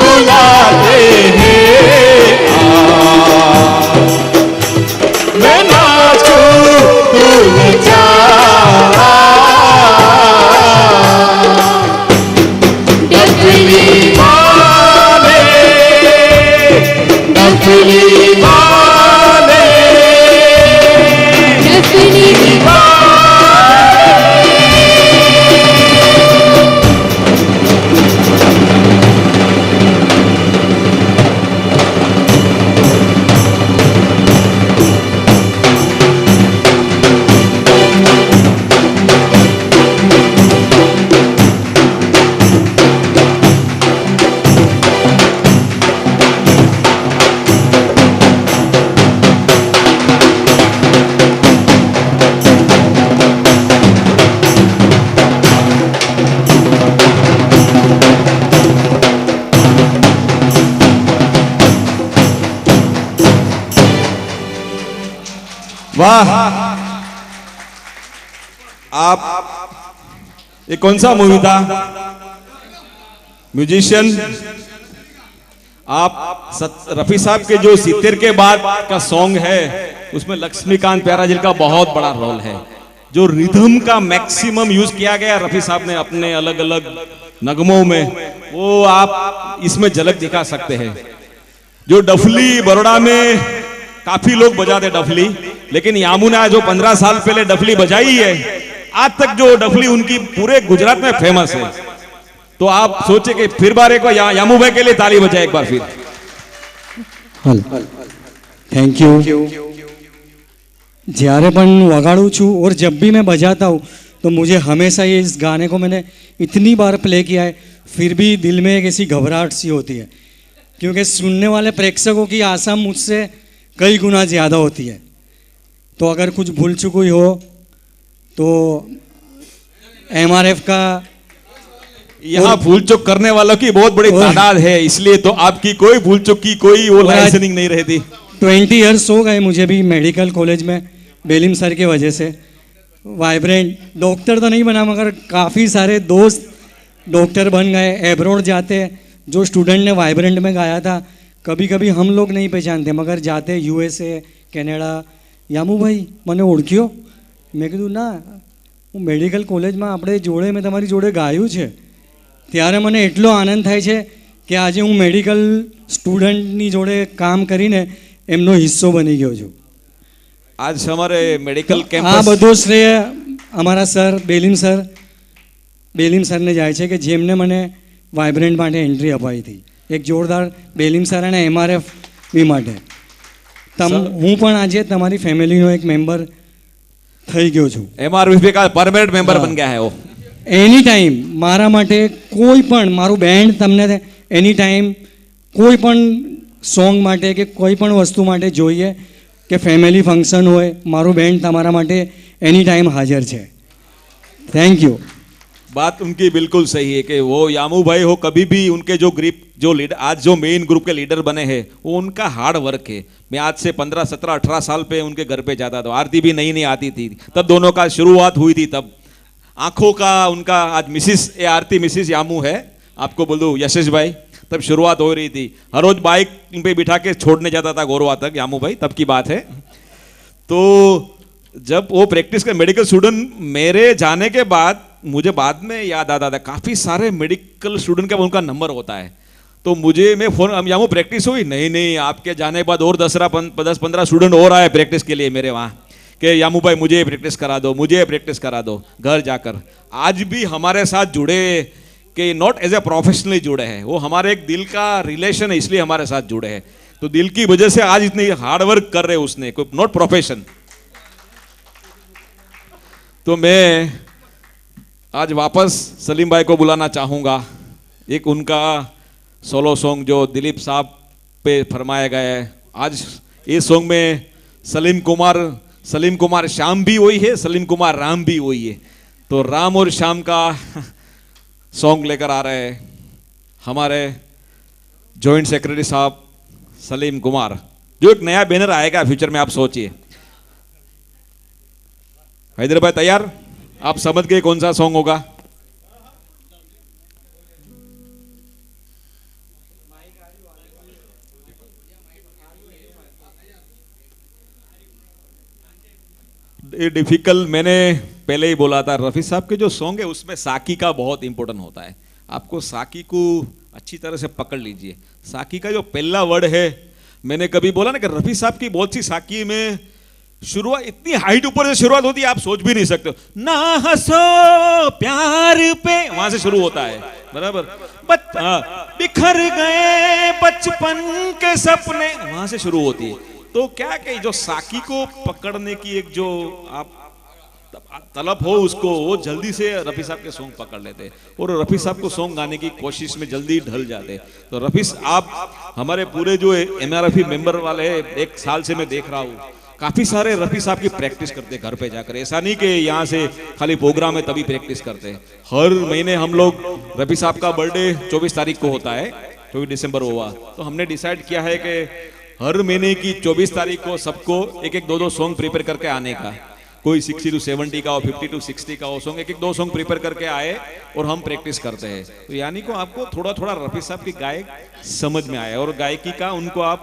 बुलाते हैं। मैं नाचूं तू नचा, डफली वाले डफली वाले डफली वाह। आप ये कौन सा मूवी था? म्यूजिशियन आप रफी साहब के जो 70 के बाद का सॉन्ग है उसमें लक्ष्मीकांत प्यारा जी का बहुत बड़ा रोल है। जो रिदम का मैक्सिमम यूज किया गया रफी साहब ने अपने अलग अलग नगमों में, वो आप इसमें झलक दिखा सकते हैं। जो डफली बड़ौदा में काफी लोग बजाते डफली, लेकिन यामुना जो 15 साल पहले डफली बजाई है, आज तक जो डफली उनकी पूरे गुजरात में फेमस है। तो आप सोचे कि फिर बार एक यामू भाई के लिए ताली बजाए एक बार फिर। Thank you. જ્યારે પણ વગાડું છું और जब भी मैं बजाता हूँ तो मुझे हमेशा ये इस गाने को मैंने इतनी बार प्ले किया है, फिर भी दिल में एक ऐसी घबराहट सी होती है, क्योंकि सुनने वाले प्रेक्षकों की आशा मुझसे कई गुना ज़्यादा होती है। तो अगर कुछ भूल चूक हुई हो तो MRF का यहाँ भूल चूक करने वालों की बहुत बड़ी तादाद है, इसलिए तो आपकी कोई भूल चूक की कोई वो लाइसेंसिंग नहीं रहती। 20 ईयर्स हो गए मुझे भी मेडिकल कॉलेज में बेलिम सर की वजह से। वाइब्रेंट डॉक्टर तो नहीं बना, मगर काफ़ी सारे दोस्त डॉक्टर बन गए, एब्रॉड जाते। जो स्टूडेंट ने वाइब्रेंट में गाया था, कभी कभी हम लोग नहीं पहचानते, मगर जाते USA कैनेडा, यामू भाई મને ઓળખ્યો? મેં કીધું ના, હું મેડિકલ કોલેજમાં આપણે જોડે મેં તમારી જોડે ગાયું છે। ત્યારે મને એટલો આનંદ થાય છે કે આજે હું મેડિકલ સ્ટુડન્ટની જોડે કામ કરીને એમનો હિસ્સો બની ગયો છું। आज हमारे मेडिकल આ कैंपस બધો શ્રેય અમારા સર બેલીમ સરને જાય છે કે જેમને મને વાઇબ્રન્ટ માટે એન્ટ્રી અપાઈ હતી। એક જોરદાર બેલીમ સર અને MRF બી માટે હું પણ આજે તમારી ફેમિલીનો એક મેમ્બર થઈ ગયો છું। MRF का परमानेंट मेंबर बन गया है वो। એની ટાઈમ મારા માટે કોઈ પણ મારું બેન્ડ તમને એની ટાઈમ કોઈ પણ સોંગ માટે કે કોઈ પણ વસ્તુ માટે જોઈએ કે ફેમિલી ફંક્શન હોય, મારું બેન્ડ તમારા માટે એની ટાઈમ હાજર છે। Thank you. बात उनकी बिल्कुल सही है कि वो यामू भाई हो, कभी भी उनके जो ग्रुप जो लीडर आज जो मेन ग्रुप के लीडर बने हैं वो उनका हार्ड वर्क है। मैं आज से 15, 17, 18 साल पे उनके घर पे जाता था, आरती भी नई नई आती थी, तब दोनों का शुरुआत हुई थी। तब आंखों का उनका आज मिसिस ए आरती मिसिस यामू है, आपको बोल दूं यशेश भाई, तब शुरुआत हो रही थी, हर रोज बाइक पे बिठा के छोड़ने जाता था गोरवा तक यामू भाई, तब की बात है। तो जब वो प्रैक्टिस का मेडिकल स्टूडेंट, मेरे जाने के बाद मुझे बाद में याद आता था काफ़ी सारे मेडिकल स्टूडेंट का उनका नंबर होता है, तो मुझे मैं फ़ोन, हम यामू प्रैक्टिस हुई, नहीं आपके जाने के बाद और 10-15 स्टूडेंट और आए प्रैक्टिस के लिए मेरे वहाँ, कि यामू भाई मुझे प्रैक्टिस करा दो, मुझे प्रैक्टिस करा दो घर जाकर। आज भी हमारे साथ जुड़े, कि नॉट एज ए प्रोफेशनली जुड़े हैं, वो हमारे एक दिल का रिलेशन है, इसलिए हमारे साथ जुड़े हैं। तो दिल की वजह से आज इतनी हार्ड वर्क कर रहे उसने, कोई नॉट प्रोफेशन। तो मैं आज वापस सलीम भाई को बुलाना चाहूँगा, एक उनका सोलो सॉन्ग जो दिलीप साहब पे फरमाया गया है। आज इस सॉन्ग में सलीम कुमार श्याम भी वही है, सलीम कुमार राम भी वही है। तो राम और श्याम का सॉन्ग लेकर आ रहे हैं हमारे जॉइंट सेक्रेटरी साहब सलीम कुमार, जो एक नया बैनर आएगा फ्यूचर में, आप सोचिए। हैदराबाद तैयार, आप समझ गए कौन सा सॉन्ग होगा? ये डिफिकल्ट, मैंने पहले ही बोला था, रफी साहब के जो सॉन्ग है उसमें साकी का बहुत इंपॉर्टेंट होता है। आपको साकी को अच्छी तरह से पकड़ लीजिए। साकी का जो पहला वर्ड है, मैंने कभी बोला ना कि रफी साहब की बहुत सी साकी में शुरुआत इतनी हाइट ऊपर से शुरुआत होती है, आप सोच भी नहीं सकते हो। ना हंसो प्यार पे, वहां से शुरू होता है, बराबर। बिखर गए बचपन के सपने, वहां से शुरू होती है। तो क्या कि जो साकी को पकड़ने की एक जो आप तलब हो उसको, वो जल्दी से रफी साहब के सॉन्ग पकड़ लेते और रफी साहब को सॉन्ग गाने की कोशिश में जल्दी ढल जाते। तो रफी, आप हमारे पूरे जो MRFE मेंबर वाले एक साल से मैं देख रहा हूँ, काफी सारे रफी साहब की प्रैक्टिस करते घर पे जाकर। ऐसा नहीं कि यहाँ से खाली प्रोग्राम है तभी प्रैक्टिस करते हैं। हर महीने हम लोग, रफी साहब का बर्थडे 24 तारीख को होता है, 24 दिसंबर हुआ, तो हमने डिसाइड किया है कि हर महीने की 24 तारीख को सबको एक 2 सॉन्ग प्रिपेयर करके आने का। कोई 60 to 70 का हो, 50 to 60 का हो सॉन्ग, 2 सॉन्ग प्रिपेयर करके आए और हम प्रैक्टिस करते हैं। तो यानी को आपको थोड़ा थोड़ा रफी साहब की गायक समझ में आए और गायकी का उनको आप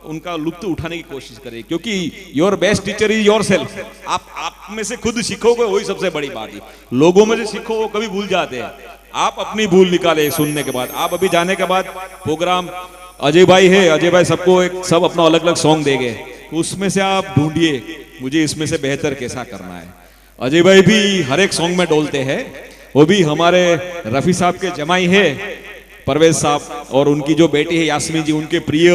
उनका लुत्फ उठाने की कोशिश करें, क्योंकि your best teacher is yourself. आप में से खुद सीखोगे, वही सबसे बड़ी बात है। लोगों में से सीखो वो कभी भूल जाते हैं, आप अपनी भूल निकाले सुनने के बाद। आप अभी जाने के बाद प्रोग्राम अजय भाई है, अजय भाई सबको सब अपना अलग अलग सॉन्ग देंगे, उसमें से आप ढूंढिए मुझे इसमें से बेहतर कैसा करना है। अजय भाई भी हर एक सॉन्ग में डोलते हैं, वो भी हमारे रफी साहब के जमाई है परवेज साहब, और उनकी जो बेटी है यास्मीन जी, उनके प्रिय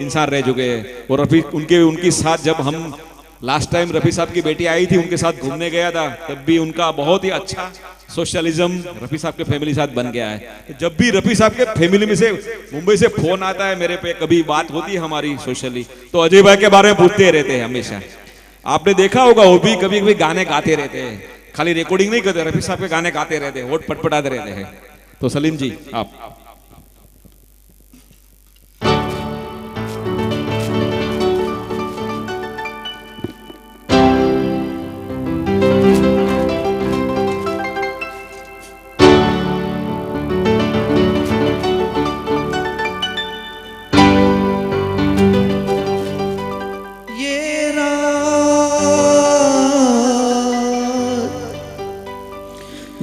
इंसान रह चुके हैं। और रफी उनके साथ जब हम लास्ट टाइम रफी साहब की बेटी आई थी उनके साथ घूमने गया था, तब भी उनका बहुत ही अच्छा सोशलिज्म रफी साहब के फैमिली साथ बन गया है। जब भी रफी साहब के फैमिली में से मुंबई से फोन आता है मेरे पे, कभी बात होती है हमारी सोशली, तो अजय भाई के बारे में पूछते रहते हैं हमेशा। आपने देखा होगा वो भी कभी कभी गाने गाते रहते हैं, खाली रिकॉर्डिंग नहीं करते, रफी साहब के गाने गाते रहते हैं, होठ पटपटाते रहते हैं। तो सलीम जी आप।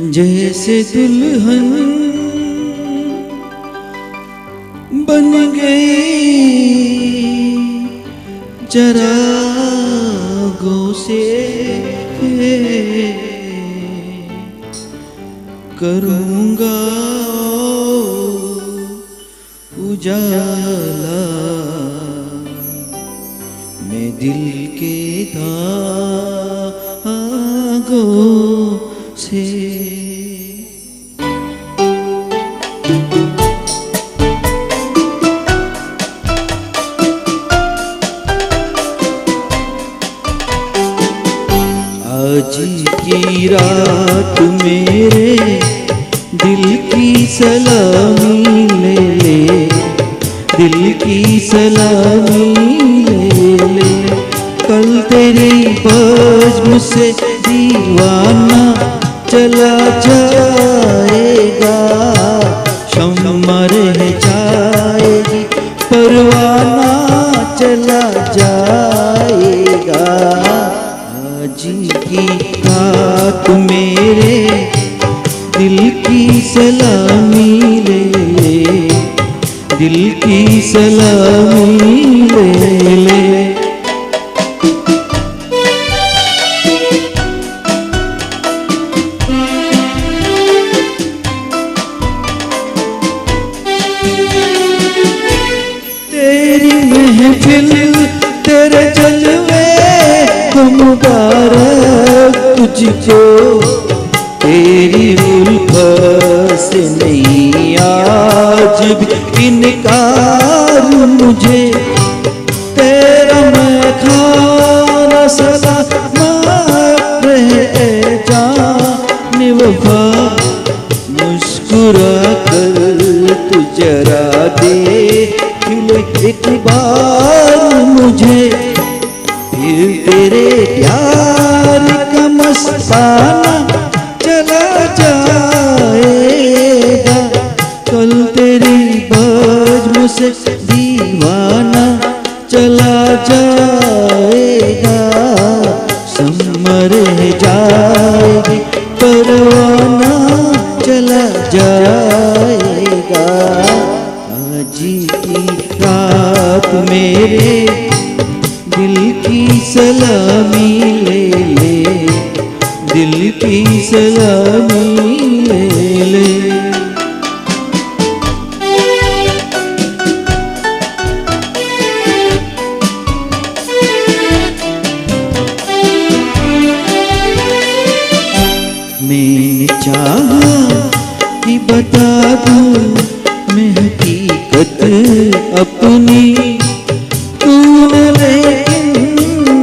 जैसे दुल्हन बन गई चरागों से, करूँगा उजाला मैं दिल के धागों से। आज की रात मेरे दिल की सलामी ले ले, दिल की सलामी ले ले। कल तेरी बज़्म से दीवाना चला जाएगा, शम्मा रह जाएगी, परवाना चला जाएगा। आज की रात मेरे दिल की सलामी ले ले, दिल की सलामी ले ले। तेरी महफिल तेरे जलवे को मुबारक तुझको, तेरी उल्फत से नहीं आज भी इनकार मुझे। तेरा मैं खाना सलामत रहे जान वफा, मुस्कुरा कर तू जरा देख ले एक बार मुझे, फिर तेरे प्यार का मस्ताना चला जाएगा। कल तेरी बज़्म से दीवाना चला जाएगा, शम्मा रह जाएगी, परवाना चला जाएगा। आज की रात मेरे दिल की सलामी ले ले, दिल की सलामी ले ले। मैंने चाहा कि बता दूं मैं हकीकत अपनी, तूने लेकिन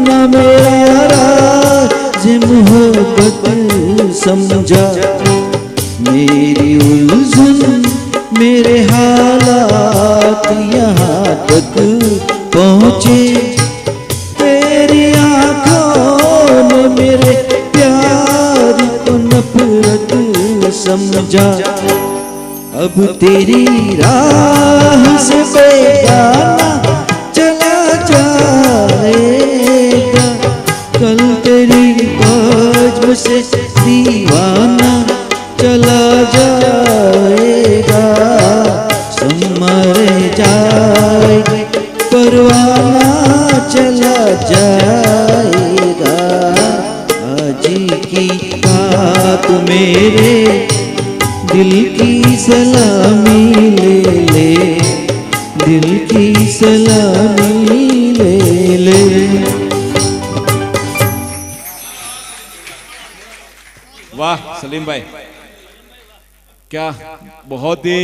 ना मेरा राज मोहब्बत समझा। मेरी उलझन मेरे हालात यहाँ तक पहुँचे, तेरी आँखों ने मेरे प्यार को नफरत समझा। अब तेरी राह से बेगाना चला जाएगा, कल तेरी बज़्म से दीवाना चला जाएगा। शम्मा रह जाएगी, परवाना चला जाएगा। आज की रात मेरे दिल की सलामी ले ले, दिल की सलामी ले ले। वाह सलीम भाई, क्या बहुत ही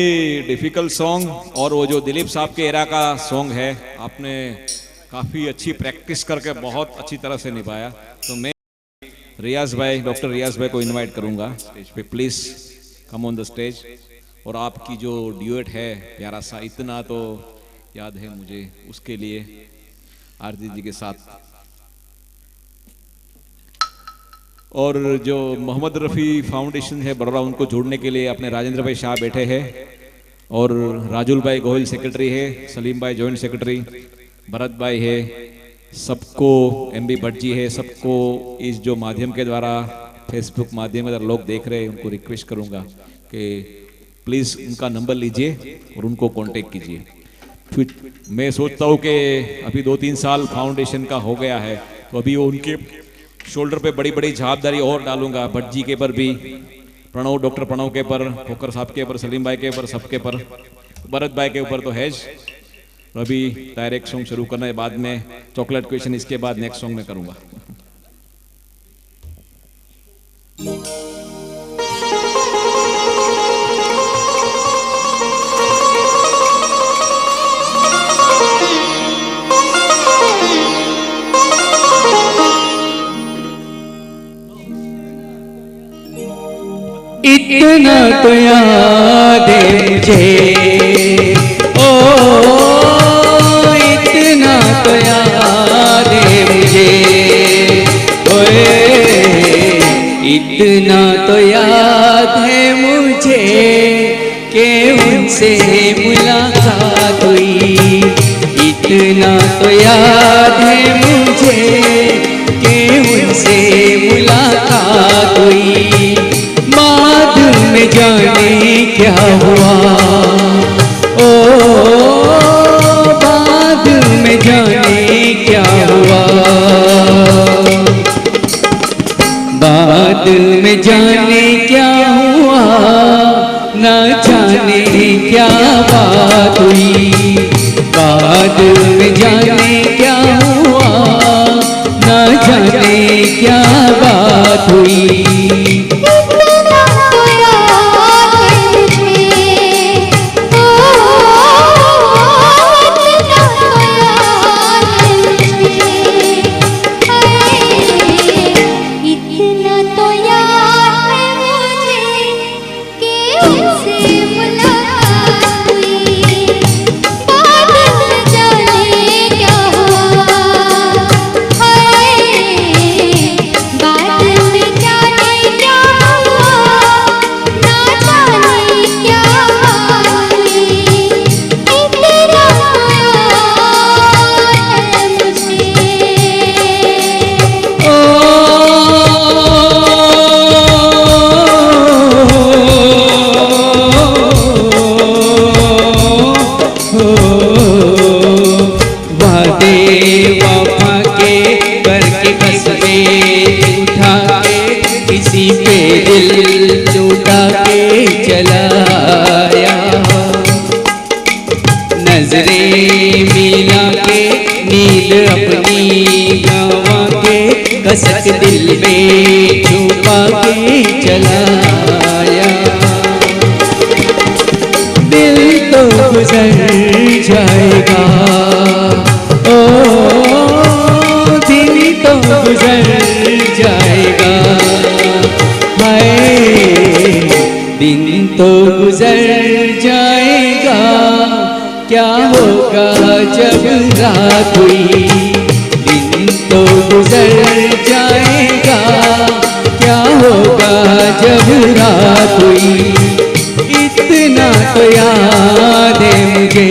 डिफिकल्ट सॉन्ग, और वो जो दिलीप साहब के एरा का सॉन्ग है, आपने काफ़ी अच्छी प्रैक्टिस करके बहुत अच्छी तरह से निभाया। तो मैं रियाज भाई, डॉक्टर रियाज भाई को इनवाइट करूंगा स्टेज पे, please come on the stage. और आपकी जो ड्यूएट है प्यारा सा, इतना तो याद है मुझे, उसके लिए आरती जी के साथ। और जो मोहम्मद रफ़ी फाउंडेशन है बड़ौदा, उनको जोड़ने के लिए अपने राजेंद्र भाई शाह बैठे हैं, और राजुल भाई गोयल सेक्रेटरी है, सलीम भाई जॉइंट सेक्रेटरी, भरत भाई है, सबको एमबी भट्ट जी है, सबको इस जो माध्यम के द्वारा फेसबुक माध्यम के द्वारा लोग देख रहे हैं, उनको रिक्वेस्ट करूंगा कि प्लीज़ उनका नंबर लीजिए और उनको कांटेक्ट कीजिए। फिर मैं सोचता हूँ कि अभी 2-3 साल फाउंडेशन का हो गया है, तो अभी वो उनके शोल्डर पे बड़ी बड़ी जवाबदारी और डालूंगा, भट्ट जी के पर भी, प्रणव, डॉक्टर प्रणव के पर, खोकर साहब के पर, सलीम भाई के पर, सबके पर, भरत भाई के ऊपर तो है। अभी डायरेक्ट सॉन्ग शुरू करना है, बाद में चॉकलेट क्वेश्चन, इसके बाद नेक्स्ट सॉन्ग में करूंगा। इतना तो याद है मुझे, ओ इतना तो याद है मुझे, ओए इतना तो याद है मुझे कि उनसे मुलाकात हुई। इतना तो याद है मुझे कि उनसे मुलाकात हुई। बाद में जाने क्या हुआ, ओ बाद में जाने क्या हुआ, बाद में जाने क्या हुआ, न जाने क्या बात हुई। बाद में जाने क्या हुआ, न जाने क्या बात हुई। इतना तो याद है मुझे, ओ इतना तो याद है मुझे, इतना तो याद है मुझे कि उनसे मुलाकात हुई। बाद में जाने क्या हुआ, बाद में जाने क्या हुआ, ना जाने क्या बात हुई। इतना तो याद है मुझे। वादे वफा के करके कसमे उठा के किसी पे दिल लूटा के चलाया। नजरें मिला के नींद अपनी गंवा के कसक दिल में छुपा के चलाया। दिल तो गुजर जाएगा, ओ दिल तो गुजर जाएगा, हाय दिन तो गुजर जाएगा। क्या होगा जब रात हुई, दिन तो गुजर जाएगा। क्या होगा जब रात हुई। इतना तो याद है मुझे।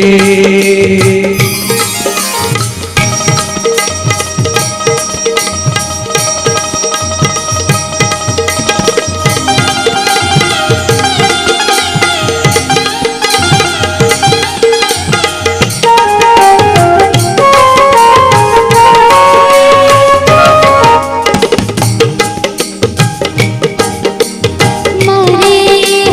मारे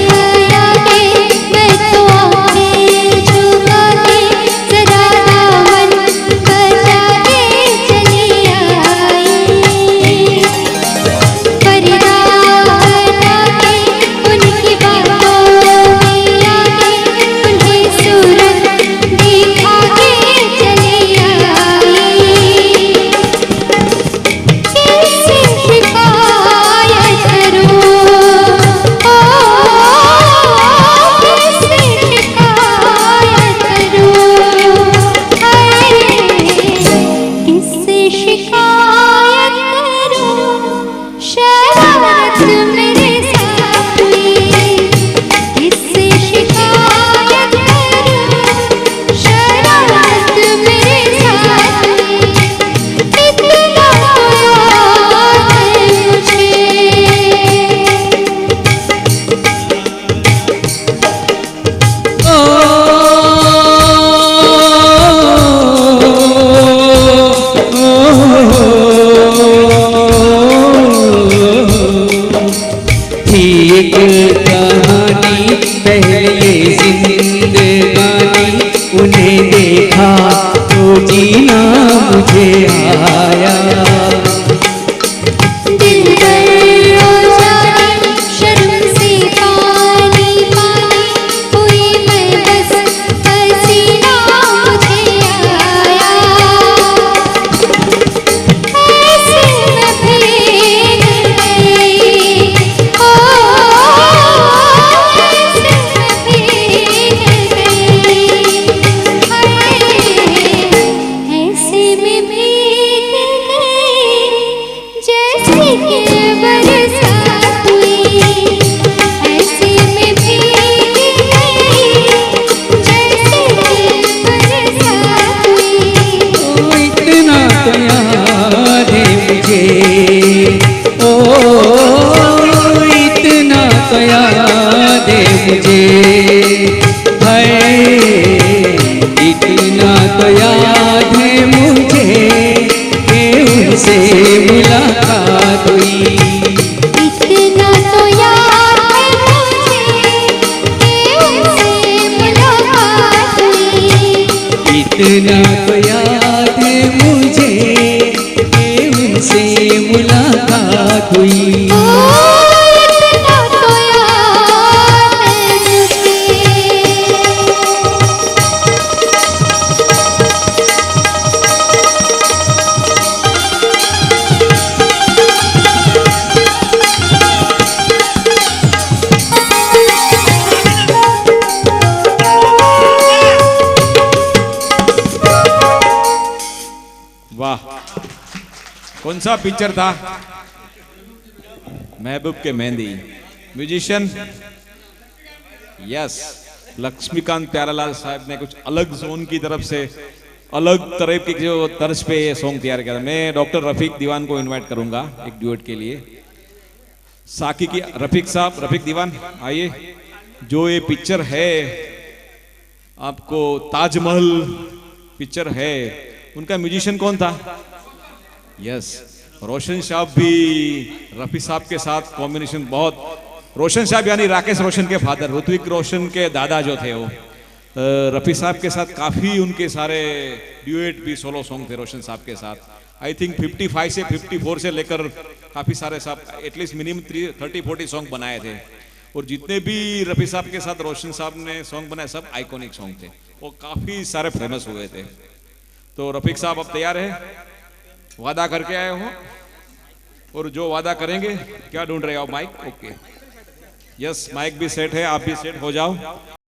तो याद है मुझे, है इतना तो याद है मुझे कि उनसे मुलाकात हुई। इतना तो याद है मुझे कि उनसे मुलाकात हुई। इतना तो याद है मुझे कि उनसे मुलाकात हुई। ओ इतना तो याद है मुझे। वाह, कौन सा पिक्चर था? महबूब के मेहंदी। म्यूजिशियन यस, लक्ष्मीकांत प्यारालाल साहब ने कुछ अलग जोन की तरफ से अलग तरह की जो तर्ज पे ये सॉन्ग तैयार किया था। मैं डॉक्टर रफीक दीवान को इनवाइट करूंगा एक ड्यूएट के लिए। साकी की रफीक साहब, रफीक दीवान आइए। जो ये पिक्चर है आपको ताजमहल पिक्चर है, उनका म्यूजिशियन कौन था? यस, रोशन साहब भी रफी साहब के साथ कॉम्बिनेशन बहुत। रोशन साहब यानी राकेश रोशन के फादर, ऋत्विक रोशन के दादा जो थे वो रफी साहब के साथ काफ़ी उनके सारे ड्यूएट भी सोलो सॉन्ग थे रोशन साहब के साथ। आई थिंक 55 से 54 से लेकर काफ़ी सारे साहब एटलीस्ट मिनिमम 30-40 सॉन्ग बनाए थे। और जितने भी रफी साहब के साथ रोशन साहब ने सॉन्ग बनाए सब आइकॉनिक सॉन्ग थे, वो काफ़ी सारे फेमस हुए थे। तो रफीक साहब अब तैयार है? वादा करके आए हो? और जो वादा करेंगे, क्या ढूंढ रहे हो? माइक? ओके, यस, माइक भी सेट है, आप भी सेट हो जाओ।